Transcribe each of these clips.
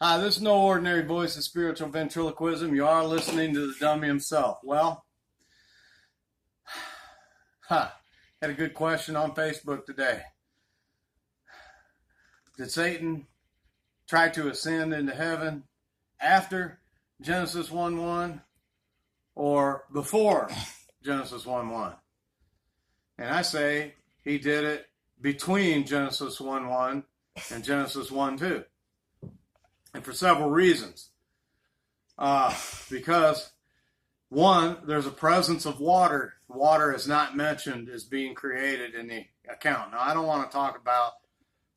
Hi, this is no ordinary voice of spiritual ventriloquism. You are listening to the dummy himself. Well, had a good question on Facebook today. Did Satan try to ascend into heaven after Genesis 1:1 or before Genesis 1:1? And I say he did it between Genesis 1:1 and Genesis 1:2. And for several reasons. Because, one, there's a presence of water. Water is not mentioned as being created in the account. Now, I don't want to talk about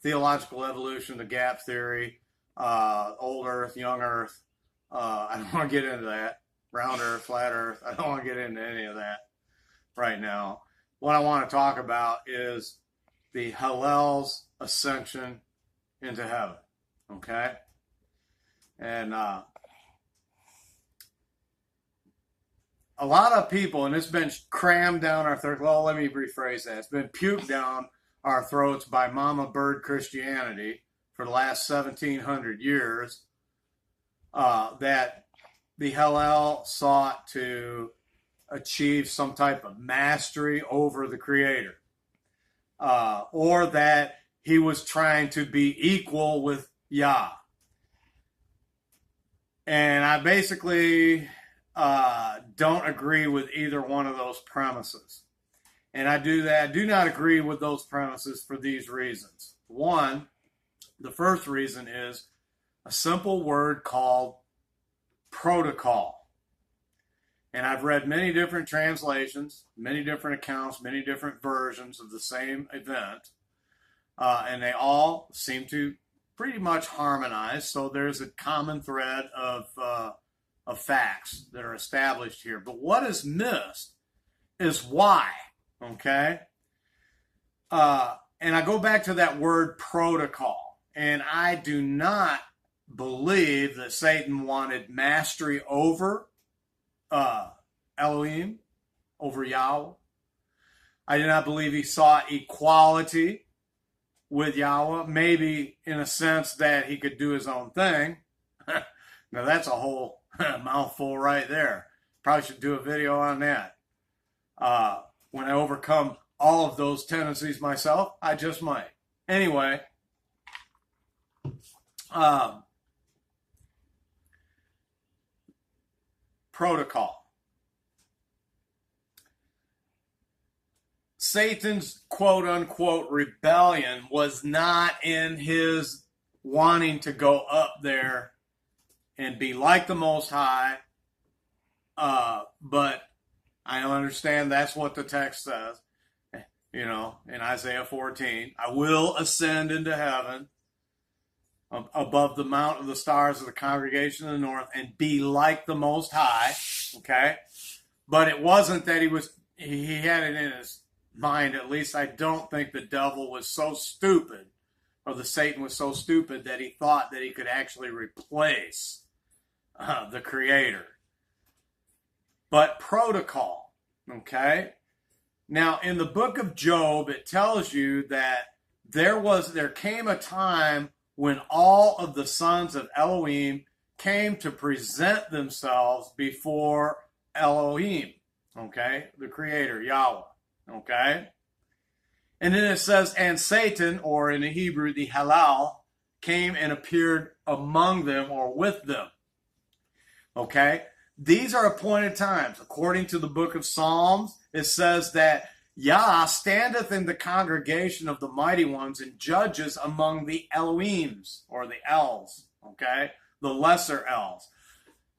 theological evolution, the gap theory, old earth, young earth. I don't want to get into that. Round earth, flat earth. I don't want to get into any of that right now. What I want to talk about is the Hallel's ascension into heaven. Okay? And a lot of people, and it's been crammed down our throats. Well, let me rephrase that. It's been puked down our throats by Mama Bird Christianity for the last 1,700 years that the Hallel sought to achieve some type of mastery over the Creator, or that he was trying to be equal with Yah. And I basically don't agree with either one of those premises. And I do not agree with those premises for these reasons. One, the first reason is a simple word called protocol. And I've read many different translations, many different accounts, many different versions of the same event. And they all seem to pretty much harmonized, so there's a common thread of facts that are established here. But what is missed is why, okay? And I go back to that word protocol, and I do not believe that Satan wanted mastery over Elohim, over Yahweh. I do not believe he sought equality with Yahweh, maybe in a sense that he could do his own thing. Now that's a whole mouthful right there. Probably should do a video on that. When I overcome all of those tendencies myself, I just might. Anyway, protocol. Satan's quote-unquote rebellion was not in his wanting to go up there and be like the Most High, but I understand that's what the text says, in Isaiah 14. I will ascend into heaven above the mount of the stars of the congregation of the north and be like the Most High, okay? But it wasn't that he had it in his mind. At least I don't think the devil was so stupid, or the Satan was so stupid, that he thought that he could actually replace the Creator. But protocol, okay? Now, in the book of Job, it tells you that there came a time when all of the sons of Elohim came to present themselves before Elohim, okay? The Creator, Yahweh. Okay? And then it says, and Satan, or in the Hebrew, the Hallel, came and appeared among them or with them. Okay? These are appointed times. According to the book of Psalms, it says that Yah standeth in the congregation of the mighty ones and judges among the Elohims, or the Els. Okay? The lesser Els.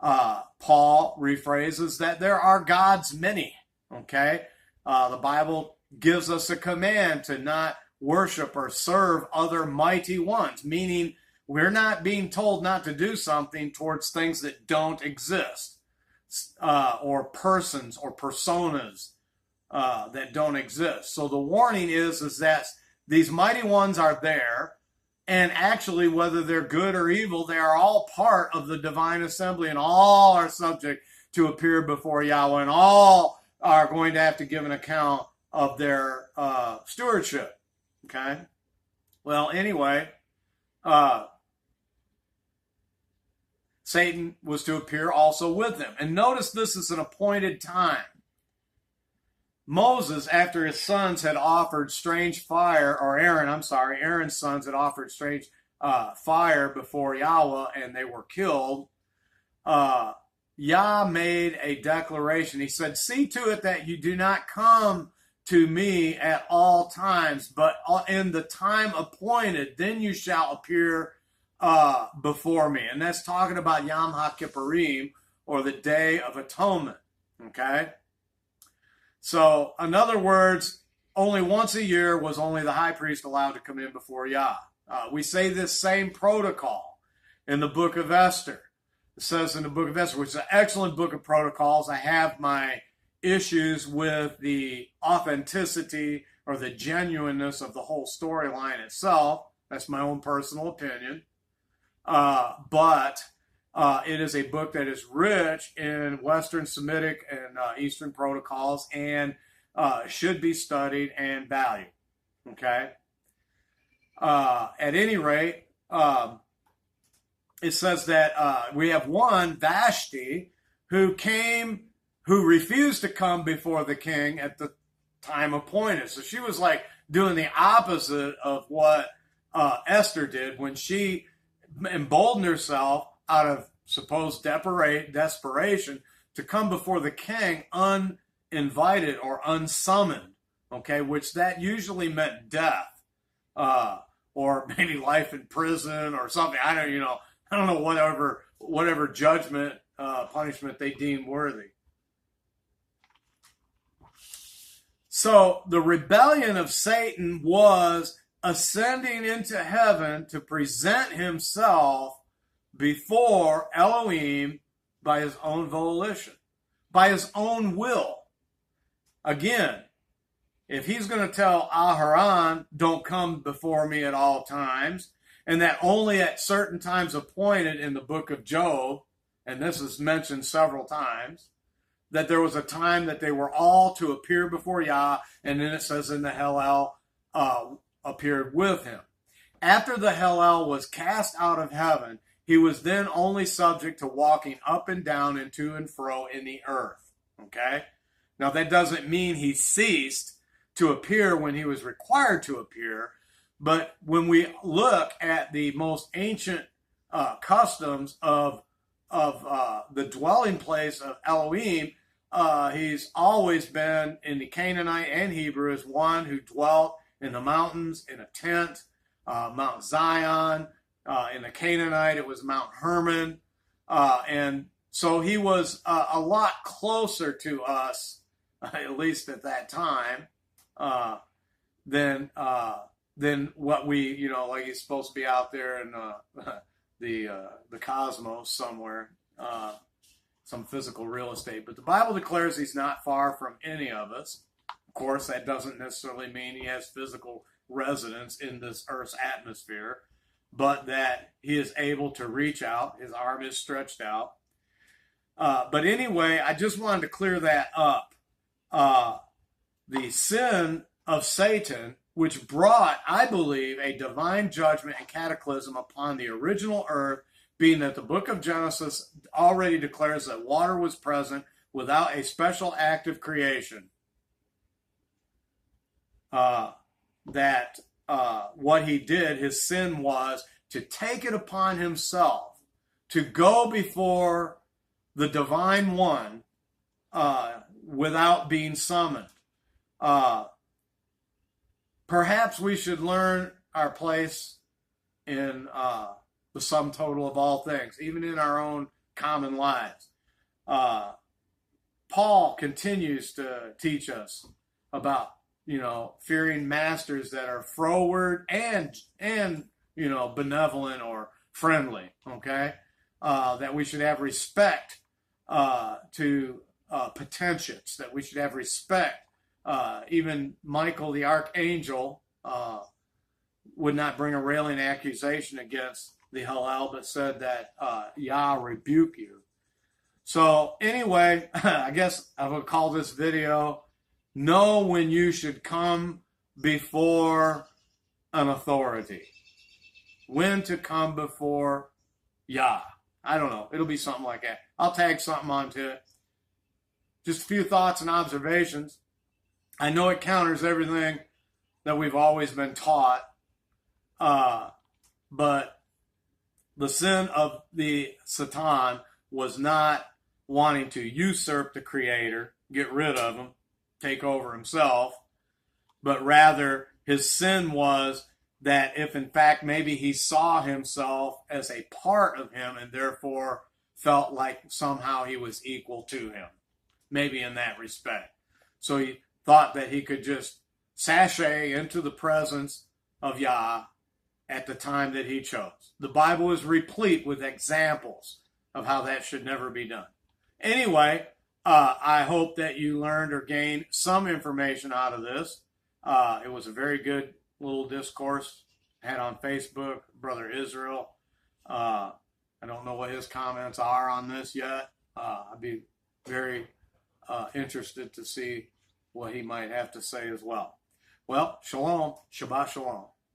Paul rephrases that there are gods many. Okay? The Bible gives us a command to not worship or serve other mighty ones, meaning we're not being told not to do something towards things that don't exist, or persons or personas that don't exist. So the warning is that these mighty ones are there, and actually, whether they're good or evil, they are all part of the divine assembly, and all are subject to appear before Yahweh, and all are going to have to give an account of their stewardship. Okay? Well, anyway, Satan was to appear also with them. And notice this is an appointed time. Moses, after his sons had offered strange fire, or Aaron's sons had offered strange fire before Yahweh, and they were killed, Yah made a declaration. He said, see to it that you do not come to me at all times, but in the time appointed, then you shall appear before me. And that's talking about Yom HaKippurim, or the Day of Atonement. Okay? So, in other words, only once a year was only the high priest allowed to come in before Yah. We say this same protocol in the book of Esther. It says in the book of Esther, which is an excellent book of protocols. I have my issues with the authenticity or the genuineness of the whole storyline itself. That's my own personal opinion. But it is a book that is rich in Western Semitic and Eastern protocols, and should be studied and valued. Okay? At any rate, it says that we have one, Vashti, who refused to come before the king at the time appointed. So she was like doing the opposite of what Esther did when she emboldened herself out of supposed desperation to come before the king uninvited or unsummoned, okay, which that usually meant death, or maybe life in prison or something. I don't know, whatever judgment, punishment they deemed worthy. So the rebellion of Satan was ascending into heaven to present himself before Elohim by his own volition, by his own will. Again, if he's going to tell Aharon, don't come before me at all times, and that only at certain times appointed in the book of Job, and this is mentioned several times, that there was a time that they were all to appear before Yah, and then it says in the Hallel appeared with him. After the Hallel was cast out of heaven, he was then only subject to walking up and down and to and fro in the earth. Okay? Now that doesn't mean he ceased to appear when he was required to appear, but when we look at the most ancient customs of the dwelling place of Elohim, he's always been in the Canaanite and Hebrew as one who dwelt in the mountains in a tent, Mount Zion. In the Canaanite, it was Mount Hermon. And so he was a lot closer to us, at least at that time, than what we, like he's supposed to be out there in the cosmos somewhere, some physical real estate. But the Bible declares he's not far from any of us. Of course, that doesn't necessarily mean he has physical residence in this Earth's atmosphere, but that he is able to reach out. His arm is stretched out. But anyway, I just wanted to clear that up. The sin of Satan, which brought, I believe, a divine judgment and cataclysm upon the original earth, being that the book of Genesis already declares that water was present without a special act of creation. What he did, his sin was to take it upon himself to go before the divine one without being summoned. Perhaps we should learn our place in the sum total of all things, even in our own common lives. Paul continues to teach us about, fearing masters that are froward and benevolent or friendly, okay? That we should have respect to potentiates, that we should have respect. Even Michael the archangel would not bring a railing accusation against the Hallel, but said that Yah rebuke you. So anyway, I guess I would call this video, know when you should come before an authority. When to come before Yah. I don't know. It'll be something like that. I'll tag something onto it. Just a few thoughts and observations. I know it counters everything that we've always been taught, but the sin of the Satan was not wanting to usurp the Creator, get rid of him, take over himself, but rather his sin was that if in fact maybe he saw himself as a part of him and therefore felt like somehow he was equal to him, maybe in that respect. So he thought that he could just sashay into the presence of Yah at the time that he chose. The Bible is replete with examples of how that should never be done. Anyway, I hope that you learned or gained some information out of this. It was a very good little discourse I had on Facebook, Brother Israel. I don't know what his comments are on this yet. I'd be very interested to see what he might have to say as well. Well, shalom, Shabbat shalom.